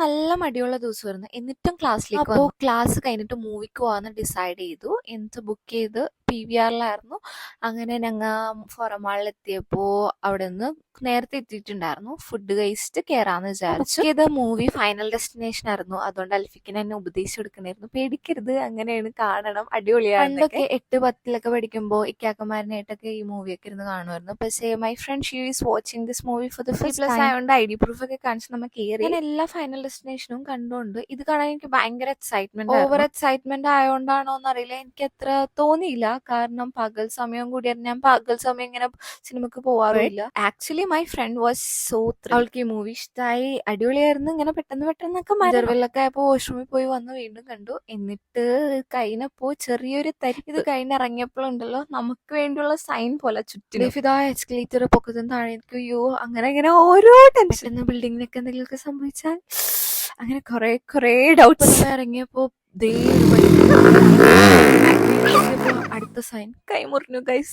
നല്ല മടിയുള്ള ദിവസമായിരുന്നു. എന്നിട്ടും ക്ലാസ്സിലേക്ക് അപ്പോൾ ക്ലാസ് കഴിഞ്ഞിട്ട് മൂവിക്ക് പോകാമെന്ന് ഡിസൈഡ് ചെയ്തു. എന്നിട്ട് ബുക്ക് ചെയ്ത് PVRലായിരുന്നു. അങ്ങനെ ഞങ്ങൾ ഫോറം മാളിലെത്തിയപ്പോൾ അവിടെ നിന്ന് നേരത്തെ എത്തിയിട്ടുണ്ടായിരുന്നു. ഫുഡ് കഴിച്ചിട്ട് കയറാമെന്ന് വിചാരിച്ചു. ഇത് മൂവി ഫൈനൽ ഡെസ്റ്റിനേഷൻ ആയിരുന്നു. അതുകൊണ്ട് അൽഫിക്കിന് എന്നെ ഉപദേശിച്ചു കൊടുക്കണായിരുന്നു, പേടിക്കരുത്, അങ്ങനെയാണ്, കാണണം, അടിപൊളിയാണ്. പണ്ടൊക്കെ 8-10 പഠിക്കുമ്പോൾ ഇക്കാക്കന്മാരനായിട്ടൊക്കെ ഈ മൂവിയൊക്കെ ഇരുന്ന് കാണുമായിരുന്നു. പക്ഷേ my friend she is watching this movie for the first time ആയതുകൊണ്ട് ID പ്രൂഫ് ഒക്കെ കാണിച്ച് നമ്മൾ കയറി. ഞാൻ എല്ലാ ഫൈനൽ ഡെസ്റ്റിനേഷനും കണ്ടുകൊണ്ട് ഇത് കാണാൻ എനിക്ക് ഭയങ്കര എക്സൈറ്റ്മെന്റ്, ഓവർ എക്സൈറ്റ്മെന്റ് ആയതുകൊണ്ടാണോ എന്നറിയില്ല, എനിക്ക് അത്ര തോന്നിയില്ല. കാരണം പകൽ സമയം കൂടിയായിരുന്നു. ഞാൻ പകൽ സമയം ഇങ്ങനെ സിനിമക്ക് പോവാറില്ല. Actually my friend was so thrilled. അവൾക്ക് ഈ മൂവി ഇഷ്ടമായി, അടിപൊളിയായിരുന്നു. ഇങ്ങനെ പെട്ടെന്നൊക്കെ ഇന്റർവെല്ലൊക്കെ ആയപ്പോൾ വാഷ്റൂമിൽ പോയി വന്ന് വീണ്ടും കണ്ടു. എന്നിട്ട് കഴിഞ്ഞപ്പോ ചെറിയൊരു തരി, ഇത് കഴിഞ്ഞിറങ്ങിയപ്പോഴുണ്ടല്ലോ നമുക്ക് വേണ്ടിയുള്ള സൈൻ പോലെ ചുറ്റും ഇതാ എസ്കലേറ്റർ പൊക്കത്തും താഴെ അയ്യോ അങ്ങനെ ഓരോ ടെൻഷൻ. ബിൽഡിങ്ങിനൊക്കെ എന്തെങ്കിലുമൊക്കെ സംഭവിച്ചാൽ അങ്ങനെ കുറെ ഡൗട്ട്സ്. ഇറങ്ങിയപ്പോ അടുത്ത സൈൻ കൈ മുറിഞ്ഞു ഗൈസ്.